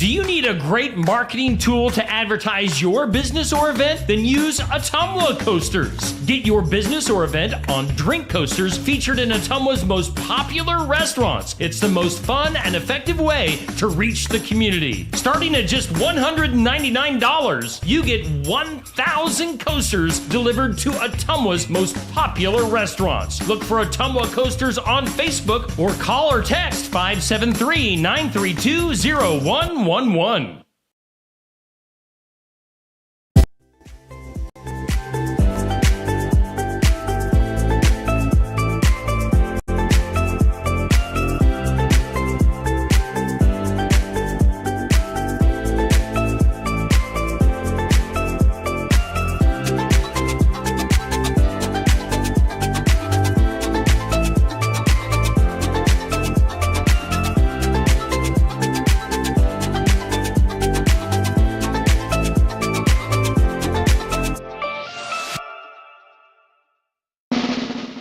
Do you need a great marketing tool to advertise your business or event? Then use Ottumwa Coasters. Get your business or event on drink coasters featured in Ottumwa's most popular restaurants. It's the most fun and effective way to reach the community. Starting at just $199, you get 1,000 coasters delivered to Ottumwa's most popular restaurants. Look for Ottumwa Coasters on Facebook or call or text 573-932-0111.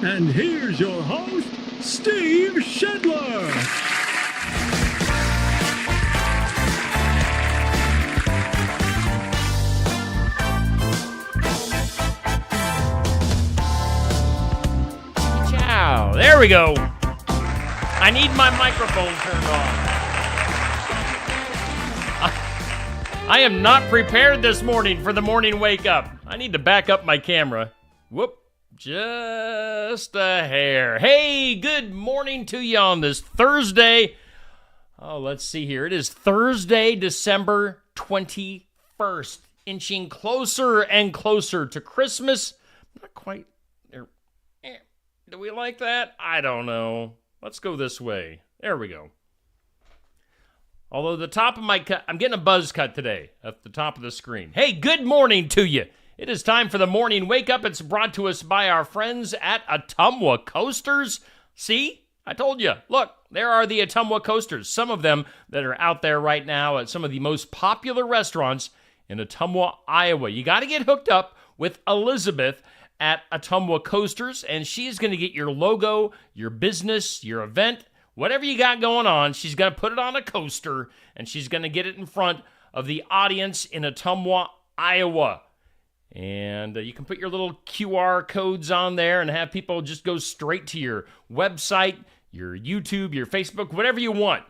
And here's your host, Steve Shedler. Ciao. There we go. I need my microphone turned on. I am not prepared this morning for the morning wake up. I need to back up my camera. Whoop. Just a hair. Hey, good morning to you on this Thursday. Oh, let's see here. It is Thursday, December 21st. Inching closer and closer to Christmas. Not quite there. Do we like that? I don't know. Let's go this way. There we go. Although the top of my cut, I'm getting a buzz cut today at the top of the screen. Hey, good morning to you. It is time for the morning wake up. It's brought to us by our friends at Ottumwa Coasters. See, I told you. Look, there are the Ottumwa Coasters. Some of them that are out there right now at some of the most popular restaurants in Ottumwa, Iowa. You got to get hooked up with Elizabeth at Ottumwa Coasters, and she's going to get your logo, your business, your event, whatever you got going on. She's going to put it on a coaster, and she's going to get it in front of the audience in Ottumwa, Iowa. And you can put your little QR codes on there and have people just go straight to your website, your YouTube, your Facebook, whatever you want.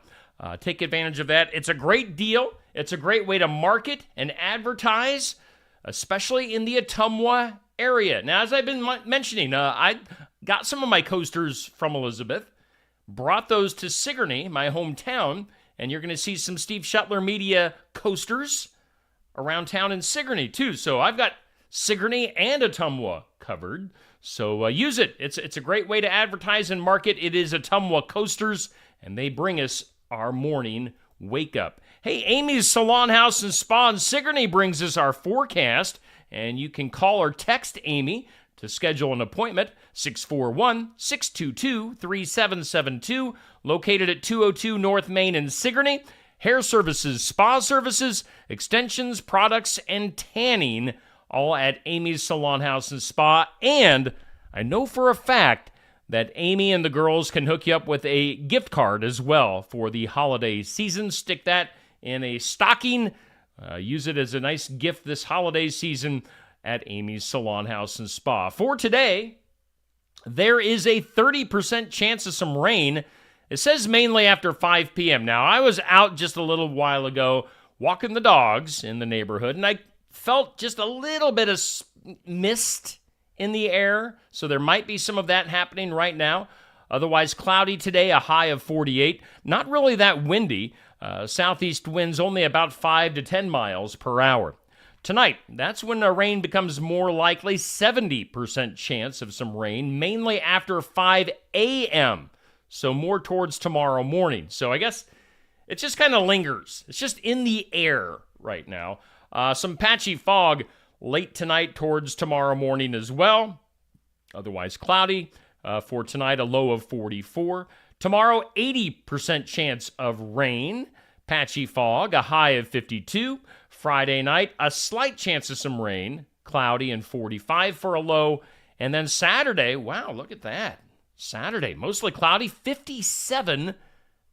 Take advantage of that. It's a great deal. It's a great way to market and advertise, especially in the Ottumwa area. Now, as I've been mentioning, I got some of my coasters from Elizabeth, brought those to Sigourney, my hometown, and you're going to see some Steve Shutler Media coasters around town in Sigourney, too. So I've got Sigourney and Ottumwa covered. So use it. It's a great way to advertise and market. It is Ottumwa Coasters, and they bring us our morning wake up. Hey, Amy's Salon House and Spa in Sigourney brings us our forecast, and you can call or text Amy to schedule an appointment, 641-622-3772, located at 202 North Main in Sigourney. Hair services, spa services, extensions, products, and tanning, all at Amy's Salon House and Spa. And I know for a fact that Amy and the girls can hook you up with a gift card as well for the holiday season. Stick that in a stocking. Use it as a nice gift this holiday season at Amy's Salon House and Spa. For today, there is a 30% chance of some rain. It says mainly after 5 p.m. Now, I was out just a little while ago walking the dogs in the neighborhood, and I felt just a little bit of mist in the air, so there might be some of that happening right now. Otherwise, cloudy today, a high of 48. Not really that windy. Southeast winds only about 5 to 10 miles per hour. Tonight, that's when the rain becomes more likely, 70% chance of some rain, mainly after 5 a.m., so more towards tomorrow morning. So I guess it just kind of lingers. It's just in the air right now. Some patchy fog late tonight towards tomorrow morning as well. Otherwise cloudy. For tonight, a low of 44. Tomorrow, 80% chance of rain. Patchy fog, a high of 52. Friday night, a slight chance of some rain. Cloudy and 45 for a low. And then Saturday, wow, look at that. Saturday, mostly cloudy, 57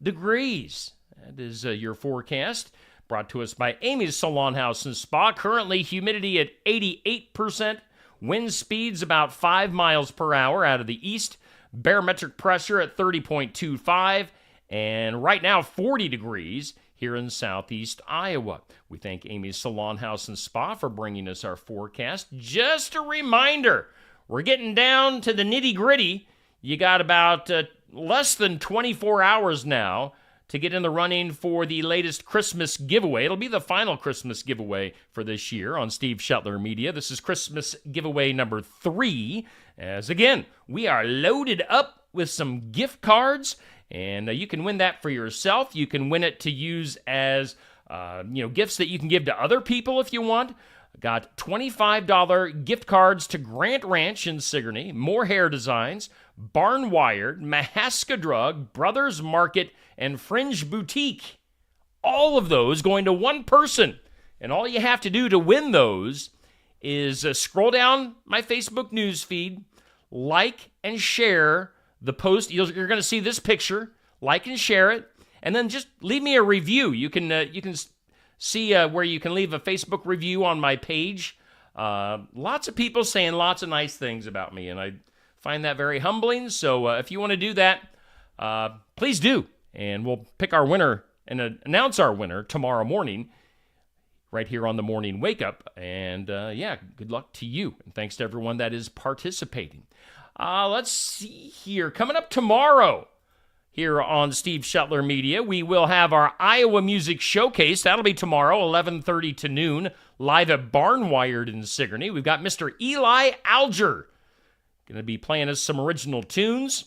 degrees. That is your forecast. brought to us by Amy's Salon House and Spa. Currently, humidity at 88%. Wind speeds about 5 miles per hour out of the east. Barometric pressure at 30.25. And right now, 40 degrees here in southeast Iowa. We thank Amy's Salon House and Spa for bringing us our forecast. Just a reminder, we're getting down to the nitty-gritty. You got about less than 24 hours now to get in the running for the latest Christmas giveaway. It'll be the final Christmas giveaway for this year on Steve Shetler Media. This is Christmas giveaway number 3. As again, we are loaded up with some gift cards, and you can win that for yourself. You can win it to use as gifts that you can give to other people if you want. Got $25 gift cards to Grant Ranch in Sigourney, More Hair Designs, Barn Wired, Mahaska Drug, Brothers Market, and Fringe Boutique. All of those going to one person. And all you have to do to win those is scroll down my Facebook news feed, like and share the post. You're going to see this picture, like and share it, and then just leave me a review. You can see where you can leave a Facebook review on my page. Lots of people saying lots of nice things about me, and I find that very humbling. So if you want to do that, please do. And we'll pick our winner and announce our winner tomorrow morning right here on the Morning Wake Up. And good luck to you. And thanks to everyone that is participating. Let's see here. Coming up tomorrow here on Steve Shetler Media, we will have our Iowa Music Showcase. That'll be tomorrow, 11:30 to noon, live at Barn Wired in Sigourney. We've got Mr. Eli Alger going to be playing us some original tunes.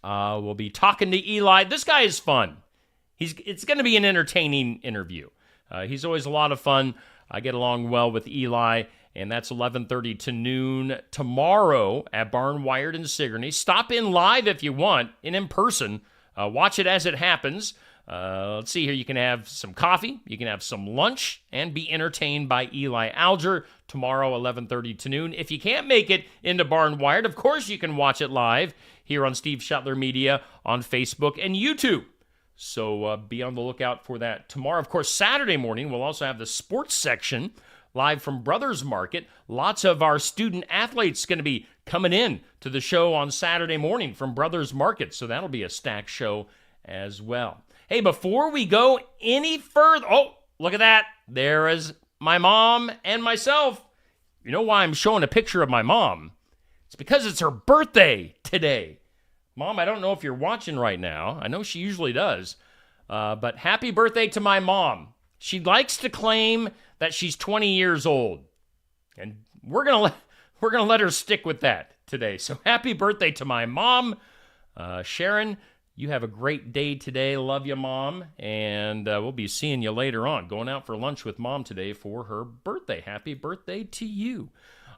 We'll be talking to Eli. This guy is fun. It's going to be an entertaining interview. He's always a lot of fun. I get along well with Eli, and that's 11:30 to noon tomorrow at Barn Wired in Sigourney. Stop in live if you want, and in person. Watch it as it happens. Let's see here. You can have some coffee, you can have some lunch, and be entertained by Eli Alger tomorrow, 11:30 to noon. If you can't make it into Barn Wired, of course you can watch it live here on Steve Shetler Media on Facebook and YouTube. So be on the lookout for that tomorrow. Of course, Saturday morning, we'll also have the sports section live from Brothers Market. Lots of our student athletes going to be coming in to the show on Saturday morning from Brothers Market. So that'll be a stacked show as well. Hey, before we go any further, oh, look at that. There is my mom and myself. You know why I'm showing a picture of my mom? It's because it's her birthday today. Mom, I don't know if you're watching right now. I know she usually does. But happy birthday to my mom. She likes to claim that she's 20 years old. And we're going to let her stick with that today. So happy birthday to my mom. Sharon, you have a great day today. Love you, Mom. And we'll be seeing you later on. Going out for lunch with Mom today for her birthday. Happy birthday to you.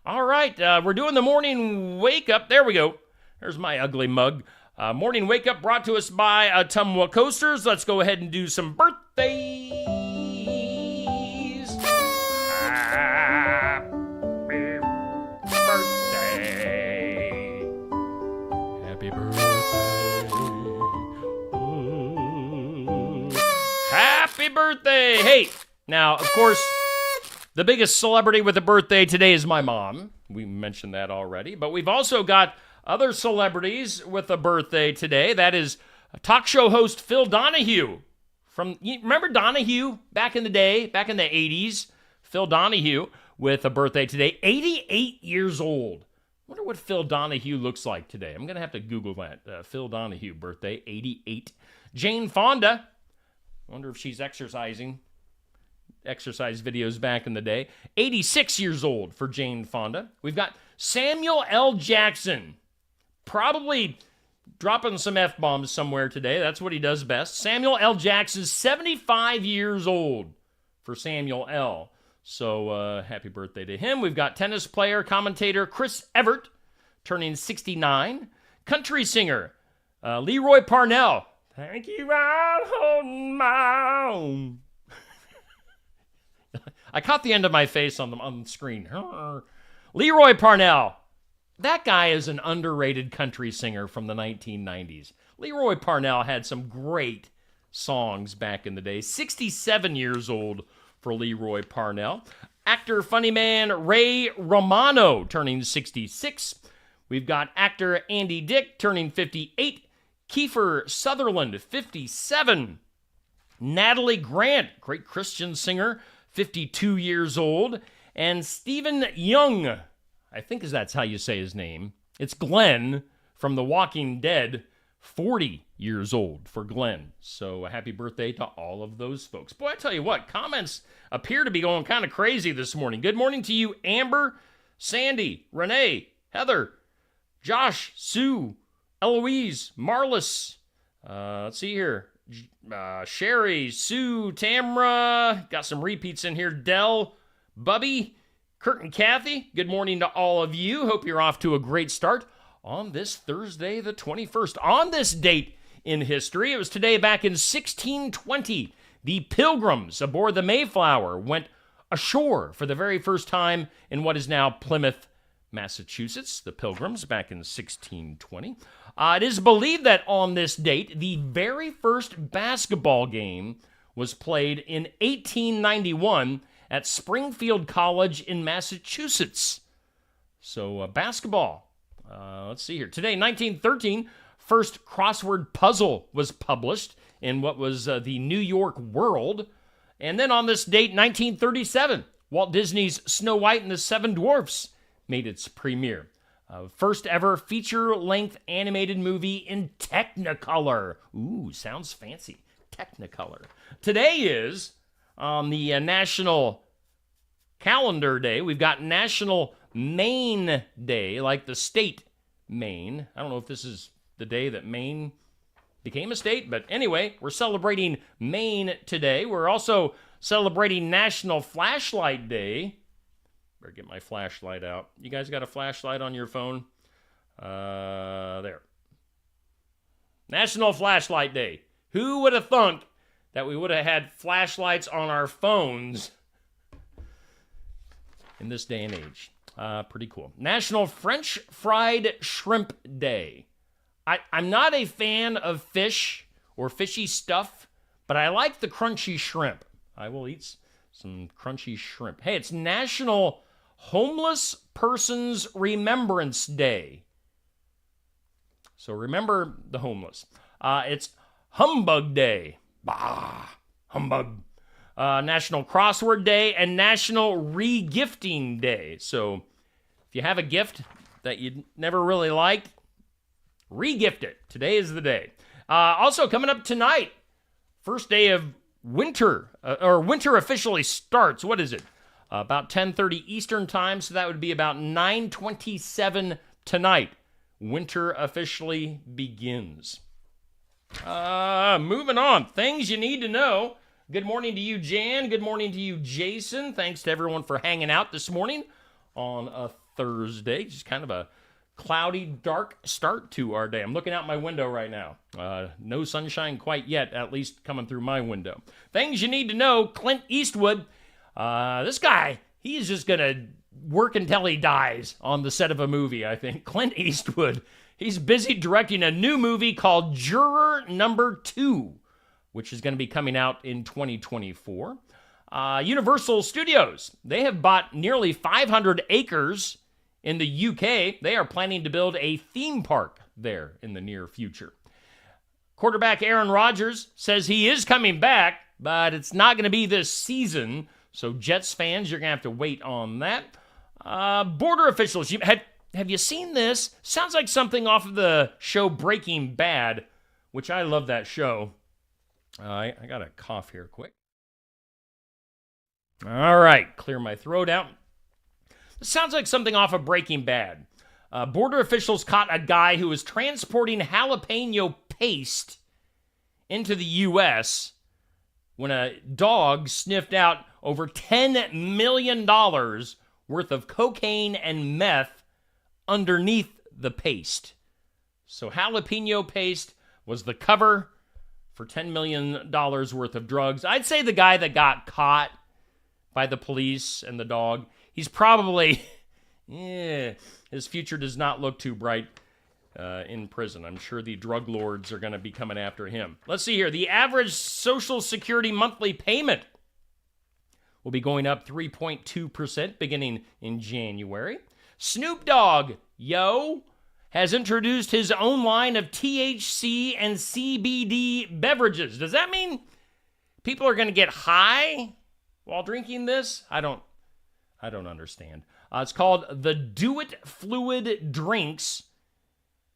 All right, we're doing the morning wake up. There we go. There's my ugly mug. Morning wake up brought to us by Ottumwa Coasters. Let's go ahead and do some birthdays. Happy birthday. Happy birthday. Happy birthday. Hey, now, of course, the biggest celebrity with a birthday today is my mom. We mentioned that already, but we've also got other celebrities with a birthday today. That is talk show host Phil Donahue. Remember Donahue back in the day, back in the 80s? Phil Donahue with a birthday today, 88 years old. Wonder what Phil Donahue looks like today. I'm going to have to Google that. Phil Donahue, birthday, 88. Jane Fonda. Wonder if she's exercising. Exercise videos back in the day. 86 years old for Jane Fonda. We've got Samuel L. Jackson. Probably dropping some F-bombs somewhere today. That's what he does best. Samuel L. Jackson, 75 years old for Samuel L. So happy birthday to him. We've got tennis player, commentator Chris Evert, turning 69. Country singer Leroy Parnell. Thank you, I'll hold my own. I caught the end of my face on the screen. Leroy Parnell. That guy is an underrated country singer from the 1990s. Leroy Parnell had some great songs back in the day. 67 years old for Leroy Parnell. Actor, funny man Ray Romano turning 66. We've got actor Andy Dick turning 58. Kiefer Sutherland, 57. Natalie Grant, great Christian singer, 52 years old. And Stephen Young, I think that's how you say his name. It's Glenn from The Walking Dead, 40 years old for Glenn. So a happy birthday to all of those folks. Boy, I tell you what, comments appear to be going kind of crazy this morning. Good morning to you, Amber, Sandy, Renee, Heather, Josh, Sue, Eloise, Marlis. Let's see here. Sherry, Sue, Tamra. Got some repeats in here. Dell, Bubby, Kurt and Kathy. Good morning to all of you. Hope you're off to a great start on this Thursday, the 21st. On this date in history, it was today back in 1620. The Pilgrims aboard the Mayflower went ashore for the very first time in what is now Plymouth, Massachusetts. The Pilgrims back in 1620. It is believed that on this date, the very first basketball game was played in 1891 at Springfield College in Massachusetts. So basketball. Let's see here. Today, 1913, first crossword puzzle was published in what was the New York World. And then on this date, 1937, Walt Disney's Snow White and the Seven Dwarfs made its premiere. First ever feature-length animated movie in Technicolor. Ooh, sounds fancy. Technicolor. Today is, on the National Calendar Day, we've got National Maine Day, like the state Maine. I don't know if this is the day that Maine became a state, but anyway, we're celebrating Maine today. We're also celebrating National Flashlight Day. Better get my flashlight out. You guys got a flashlight on your phone? There. National Flashlight Day. Who would have thunk that we would have had flashlights on our phones in this day and age? Pretty cool. National French Fried Shrimp Day. I'm not a fan of fish or fishy stuff, but I like the crunchy shrimp. I will eat some crunchy shrimp. Hey, it's National Homeless Persons Remembrance Day. So remember the homeless. It's Humbug Day. Bah, humbug. National Crossword Day and National Re-Gifting Day. So if you have a gift that you never really liked, re-gift it. Today is the day. Also coming up tonight, first day of winter, or winter officially starts. What is it? About 10:30 Eastern time, so that would be about 9:27 tonight. Winter officially begins. Moving on. Things you need to know. Good morning to you, Jan. Good morning to you, Jason. Thanks to everyone for hanging out this morning on a Thursday. Just kind of a cloudy, dark start to our day. I'm looking out my window right now. No sunshine quite yet, at least coming through my window. Things you need to know. Clint Eastwood. This guy, he's just going to work until he dies on the set of a movie, I think. Clint Eastwood. He's busy directing a new movie called Juror Number 2, which is going to be coming out in 2024. Universal Studios, they have bought nearly 500 acres in the UK. They are planning to build a theme park there in the near future. Quarterback Aaron Rodgers says he is coming back, but it's not going to be this season. So Jets fans, you're going to have to wait on that. Border officials, have you seen this? Sounds like something off of the show Breaking Bad, which I love that show. I got a cough here quick. All right, clear my throat out. This sounds like something off of Breaking Bad. Border officials caught a guy who was transporting jalapeno paste into the U.S. when a dog sniffed out over $10 million worth of cocaine and meth underneath the paste. So jalapeno paste was the cover for $10 million worth of drugs. I'd say the guy that got caught by the police and the dog, he's probably, his future does not look too bright. in prison. I'm sure the drug lords are going to be coming after him. Let's see here. The average Social Security monthly payment will be going up 3.2% beginning in January. Snoop Dogg, has introduced his own line of THC and CBD beverages. Does that mean people are going to get high while drinking this? I don't understand. It's called the Do It Fluid Drinks.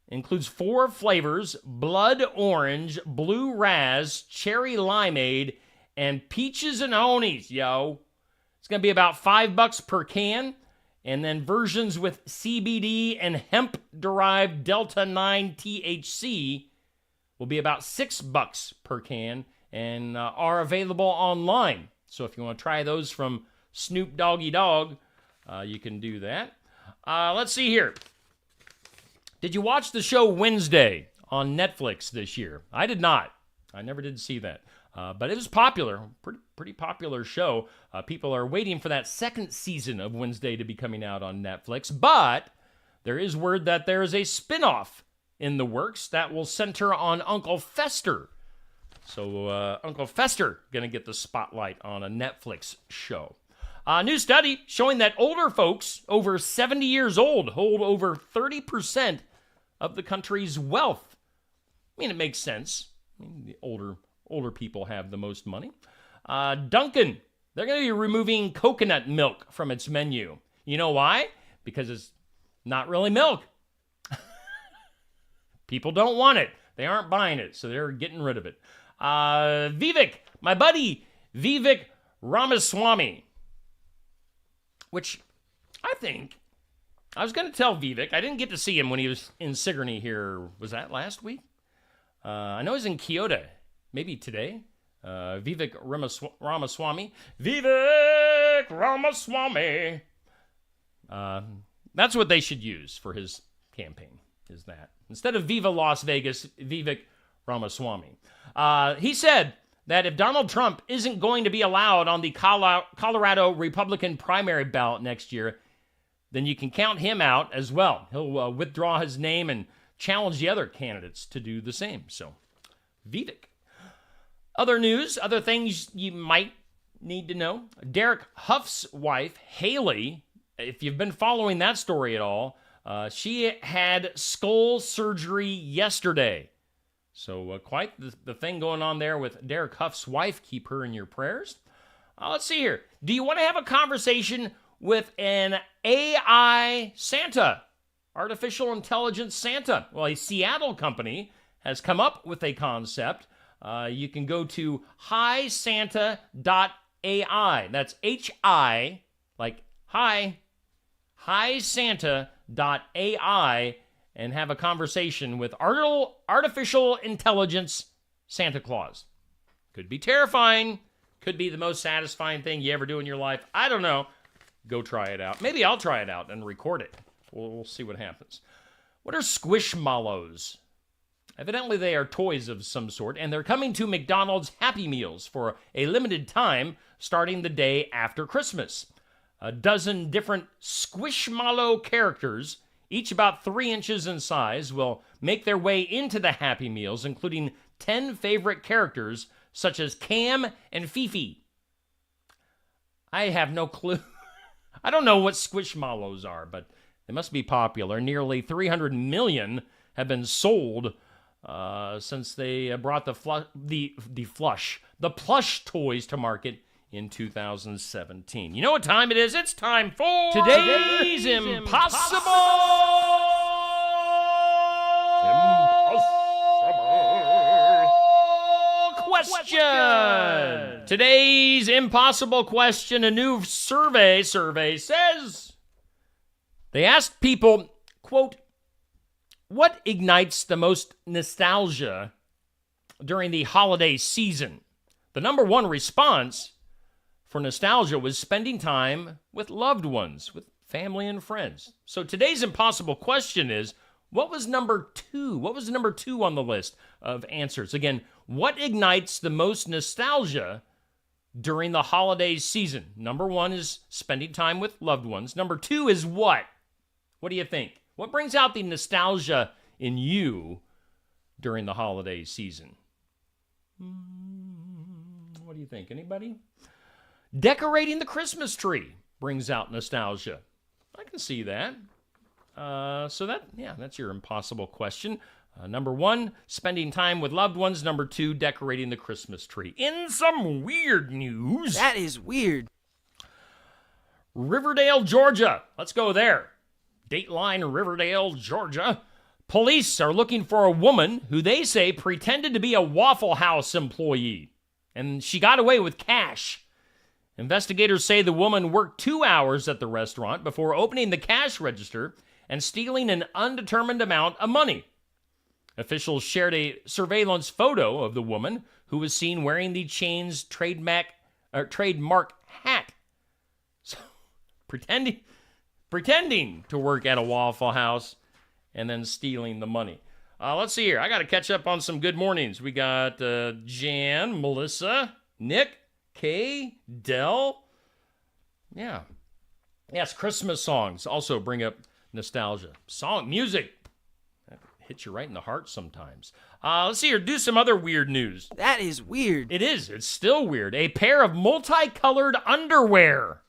Includes 4 flavors: blood orange, blue raz, cherry limeade, and peaches and honies, It's going to be about $5 per can. And then versions with CBD and hemp-derived Delta-9 THC will be about $6 per can and are available online. So if you want to try those from Snoop Doggy Dogg, you can do that. Let's see here. Did you watch the show Wednesday on Netflix this year? I did not. I never did see that. But it was popular, pretty popular show. People are waiting for that second season of Wednesday to be coming out on Netflix. But there is word that there is a spinoff in the works that will center on Uncle Fester. So Uncle Fester going to get the spotlight on a Netflix show. A new study showing that older folks over 70 years old hold over 30% of the country's wealth. I mean, it makes sense. The older people have the most money. Dunkin', they're going to be removing coconut milk from its menu. You know why? Because it's not really milk. People don't want it. They aren't buying it, so they're getting rid of it. Vivek, my buddy, Vivek Ramaswamy, which I was going to tell Vivek. I didn't get to see him when he was in Sigourney here. Was that last week? I know he's in Kyoto. Maybe today. Vivek Ramaswamy. Vivek Ramaswamy. That's what they should use for his campaign, is that. Instead of Viva Las Vegas, Vivek Ramaswamy. He said that if Donald Trump isn't going to be allowed on the Colorado Republican primary ballot next year, then you can count him out as well. He'll withdraw his name and challenge the other candidates to do the same. So, Vivek. Other news, other things you might need to know. Derek Huff's wife, Haley, if you've been following that story at all, she had skull surgery yesterday. So quite the thing going on there with Derek Huff's wife. Keep her in your prayers. Let's see here. Do you want to have a conversation with an AI Santa? Artificial intelligence Santa. Well, a Seattle company has come up with a concept. You can go to HiSanta.ai. That's H-I, like hi, HiSanta.ai, and have a conversation with artificial intelligence Santa Claus. Could be terrifying. Could be the most satisfying thing you ever do in your life. I don't know. Go try it out. Maybe I'll try it out and record it. We'll see what happens. What are Squishmallows? Evidently, they are toys of some sort, and they're coming to McDonald's Happy Meals for a limited time starting the day after Christmas. A dozen different Squishmallow characters, each about 3 inches in size, will make their way into the Happy Meals, including 10 favorite characters such as Cam and Fifi. I have no clue. I don't know what Squishmallows are, but they must be popular. Nearly 300 million have been sold since they brought the plush toys to market in 2017. You know what time it is? It's time for today's Impossible Question. Today's impossible question, a new survey says, they asked people, quote, what ignites the most nostalgia during the holiday season? The number one response for nostalgia was spending time with loved ones, with family and friends. So today's impossible question is, what was number two? What was number 2 on the list of answers? Again, what ignites the most nostalgia during the holiday season? Number 1 is spending time with loved ones. Number 2 is what? What do you think? What brings out the nostalgia in you during the holiday season? What do you think? Anybody? Decorating the Christmas tree brings out nostalgia. I can see that. That's your impossible question. Number 1, spending time with loved ones. Number 2, decorating the Christmas tree. In some weird news. That is weird. Riverdale, Georgia. Let's go there. Dateline, Riverdale, Georgia. Police are looking for a woman who they say pretended to be a Waffle House employee, and she got away with cash. Investigators say the woman worked 2 hours at the restaurant before opening the cash register and stealing an undetermined amount of money. Officials shared a surveillance photo of the woman who was seen wearing the chain's trademark hat. So, pretending to work at a Waffle House and then stealing the money. Let's see here. I got to catch up on some good mornings. We got Jan, Melissa, Nick, Kay, Dell. Yeah. Yes, Christmas songs also bring up nostalgia. Music. That hits you right in the heart sometimes. Let's see here. Do some other weird news. That is weird. It is. It's still weird. A pair of multicolored underwear.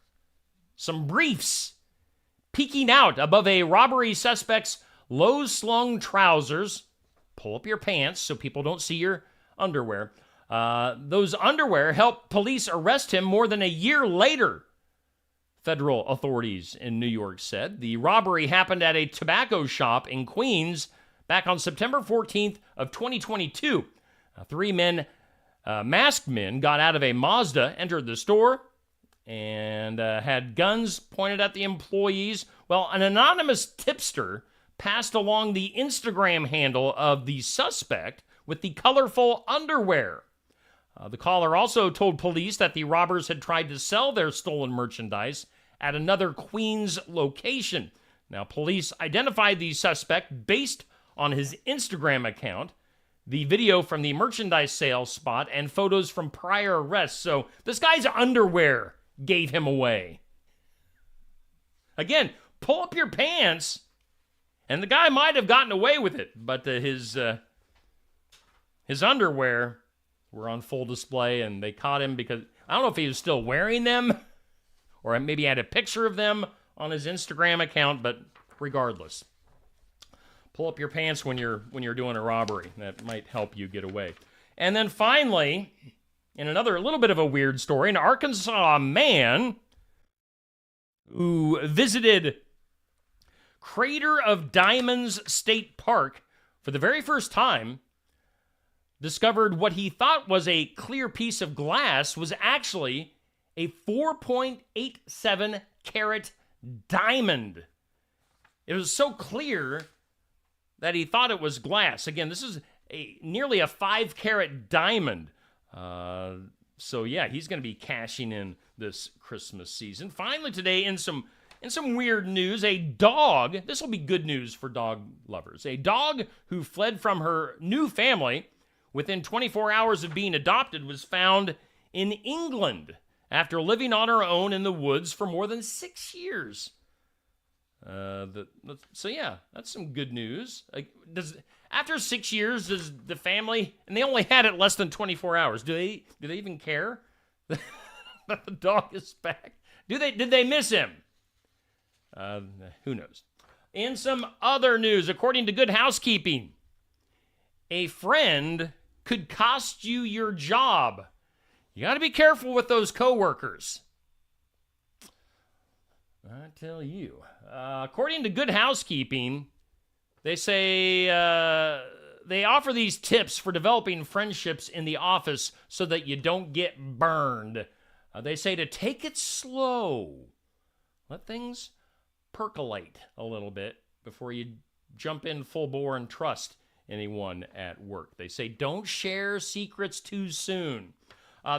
Some briefs. Peeking out above a robbery suspect's low-slung trousers. Pull up your pants so people don't see your underwear. Those underwear helped police arrest him more than a year later, federal authorities in New York said. The robbery happened at a tobacco shop in Queens back on September 14th of 2022. 3 masked men got out of a Mazda, entered the store, and had guns pointed at the employees. Well, an anonymous tipster passed along the Instagram handle of the suspect with the colorful underwear. The caller also told police that the robbers had tried to sell their stolen merchandise at another Queens location. Now, police identified the suspect based on his Instagram account, the video from the merchandise sales spot, and photos from prior arrests. So this guy's underwear gave him away. Again, pull up your pants, and the guy might have gotten away with it, but his underwear were on full display, and they caught him because I don't know if he was still wearing them or maybe had a picture of them on his Instagram account, but regardless, pull up your pants when you're doing a robbery. That might help you get away. And then finally, in another little bit of a weird story, an Arkansas man who visited Crater of Diamonds State Park for the very first time discovered what he thought was a clear piece of glass was actually a 4.87 carat diamond. It was so clear that he thought it was glass. Again, this is nearly a 5 carat diamond. So yeah, he's going to be cashing in this Christmas season. Finally today, in some weird news, a dog, this will be good news for dog lovers, a dog who fled from her new family within 24 hours of being adopted was found in England after living on her own in the woods for more than 6 years. So yeah, that's some good news. After 6 years, does the family, and they only had it less than 24 hours, do they even care that the dog is back? Did they miss him? Who knows? In some other news, according to Good Housekeeping, a friend could cost you your job. You got to be careful with those coworkers. I tell you. According to Good Housekeeping, they say they offer these tips for developing friendships in the office so that you don't get burned. They say to take it slow. Let things percolate a little bit before you jump in full bore and trust anyone at work. They say don't share secrets too soon.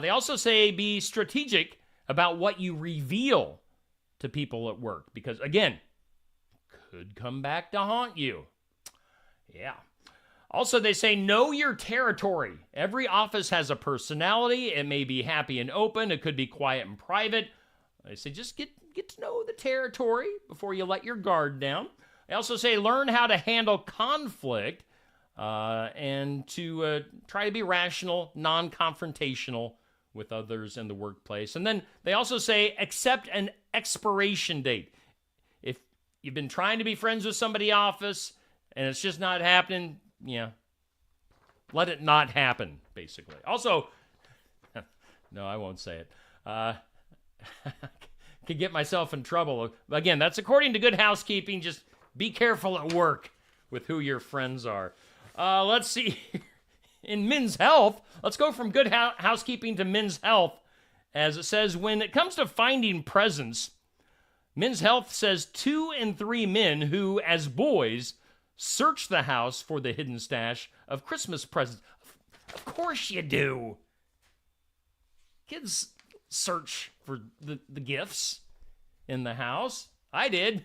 They also say be strategic about what you reveal to people at work because, again, could come back to haunt you. Yeah. Also, they say know your territory. Every office has a personality. It may be happy and open. It could be quiet and private. They say just get to know the territory before you let your guard down. They also say learn how to handle conflict and to try to be rational, non-confrontational with others in the workplace. And then they also say accept an expiration date. If you've been trying to be friends with somebody in the office and it's just not happening, let it not happen, basically. Also, no, I won't say it. Could get myself in trouble. Again, that's according to Good Housekeeping. Just be careful at work with who your friends are. Let's see. In Men's Health, let's go from Good Housekeeping to Men's Health. As it says, when it comes to finding presents, Men's Health says 2 in 3 men who, as boys, search the house for the hidden stash of Christmas presents. Of course you do. Kids search for the gifts in the house. I did.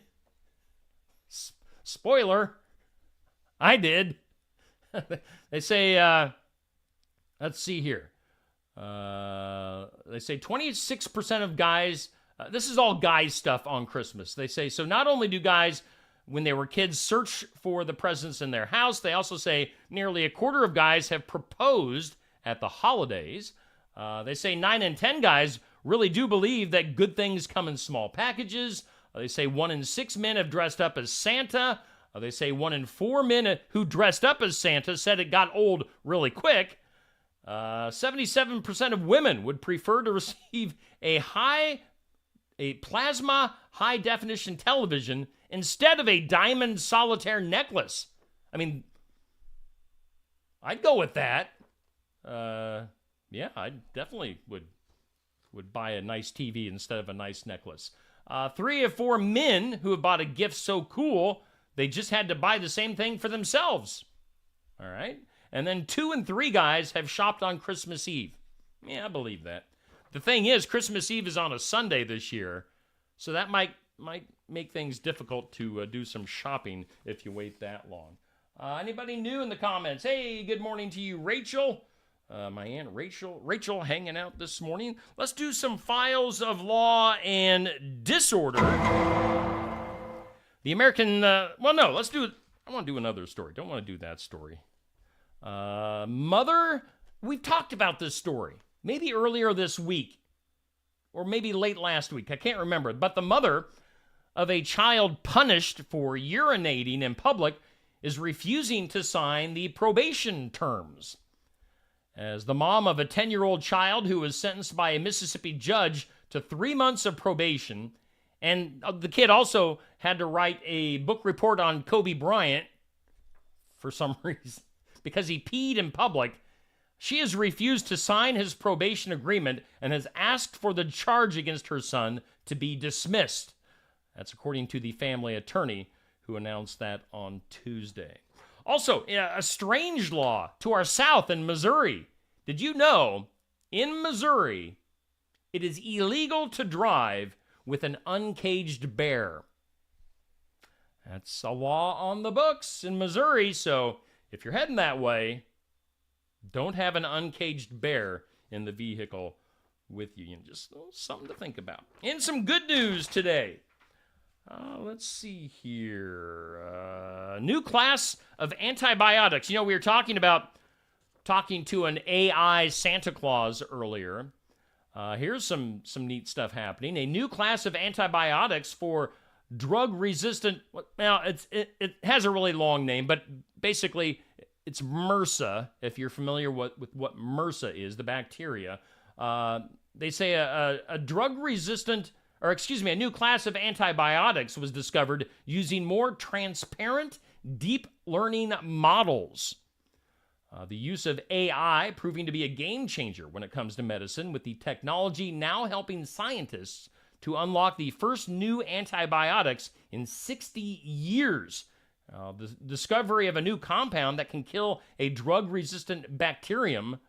Spoiler. I did. They say, let's see here. They say 26% of guys, this is all guys stuff on Christmas. They say, so not only do guys, when they were kids, search for the presents in their house, they also say nearly a quarter of guys have proposed at the holidays. They say 9 in 10 guys really do believe that good things come in small packages. They say 1 in 6 men have dressed up as Santa. They say 1 in 4 men who dressed up as Santa said it got old really quick. 77% of women would prefer to receive a plasma high-definition television instead of a diamond solitaire necklace. I mean, I'd go with that. Yeah, I definitely would buy a nice TV instead of a nice necklace. 3 of 4 men who have bought a gift so cool they just had to buy the same thing for themselves. All right? And then 2 in 3 guys have shopped on Christmas Eve. Yeah, I believe that. The thing is, Christmas Eve is on a Sunday this year, so that might make things difficult to do some shopping if you wait that long. Anybody new in the comments? Hey, good morning to you, Rachel. My Aunt Rachel. Rachel hanging out this morning. Let's do some files of law and disorder. The American, let's do, I want to do another story. Don't want to do that story. Mother, we've talked about this story. Maybe earlier this week, or maybe late last week. I can't remember. But the mother of a child punished for urinating in public is refusing to sign the probation terms. As the mom of a 10-year-old child who was sentenced by a Mississippi judge to 3 months of probation, and the kid also had to write a book report on Kobe Bryant for some reason, because he peed in public, she has refused to sign his probation agreement and has asked for the charge against her son to be dismissed. That's according to the family attorney who announced that on Tuesday. Also, a strange law to our south in Missouri. Did you know, in Missouri, it is illegal to drive with an uncaged bear? That's a law on the books in Missouri, so if you're heading that way, don't have an uncaged bear in the vehicle with you. Just something to think about. And some good news today. Let's see here. New class of antibiotics. You know, we were talking to an AI Santa Claus earlier. Here's some neat stuff happening. A new class of antibiotics for drug-resistant. Well, it has a really long name, but basically it's MRSA. If you're familiar with what MRSA is, the bacteria, they say a drug-resistant. A new class of antibiotics was discovered using more transparent, deep learning models. The use of AI proving to be a game changer when it comes to medicine, with the technology now helping scientists to unlock the first new antibiotics in 60 years. The discovery of a new compound that can kill a drug-resistant bacterium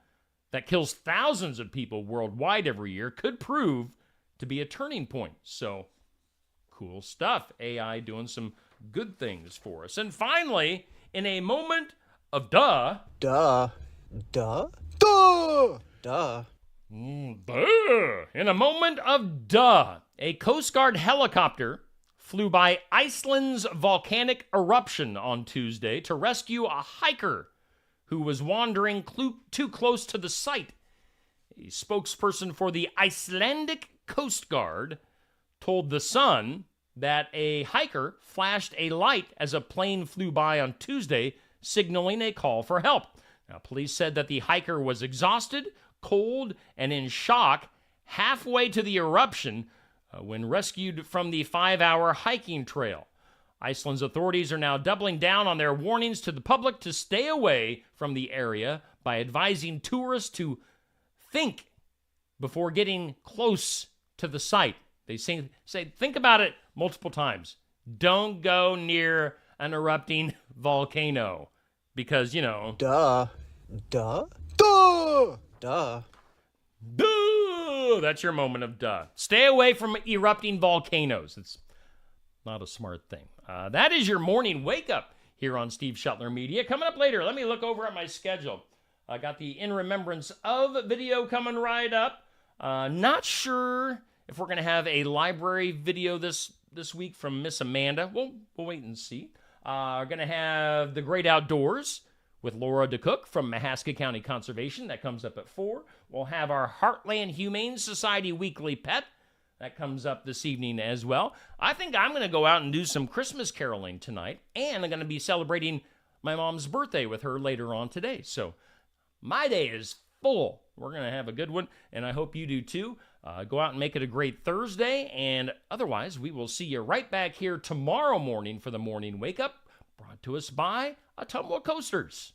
that kills thousands of people worldwide every year could prove to be a turning point. So, cool stuff. AI doing some good things for us. And finally, in a moment of in a moment of a Coast Guard helicopter flew by Iceland's volcanic eruption on Tuesday to rescue a hiker who was wandering too close to the site. A spokesperson for the Icelandic Coast Guard told The Sun that a hiker flashed a light as a plane flew by on Tuesday, signaling a call for help. Now, police said that the hiker was exhausted, cold, and in shock halfway to the eruption when rescued from the 5-hour hiking trail. Iceland's authorities are now doubling down on their warnings to the public to stay away from the area by advising tourists to think before getting close to the site. They say think about it multiple times. Don't go near an erupting volcano because, Duh. Duh. That's your moment of duh. Stay away from erupting volcanoes. It's not a smart thing. That is your morning wake up here on Steve Shuttler Media. Coming up later, let me look over at my schedule. I got the In Remembrance Of video coming right up. Not sure if we're going to have a library video this week from Miss Amanda. We'll wait and see. We're going to have The Great Outdoors with Laura DeCook from Mahaska County Conservation. That comes up at 4. We'll have our Heartland Humane Society Weekly Pet. That comes up this evening as well. I think I'm going to go out and do some Christmas caroling tonight, and I'm going to be celebrating my mom's birthday with her later on today. So my day is full. We're going to have a good one, and I hope you do too. Go out and make it a great Thursday, and otherwise, we will see you right back here tomorrow morning for the Morning Wake Up, brought to us by Ottumwa Coasters.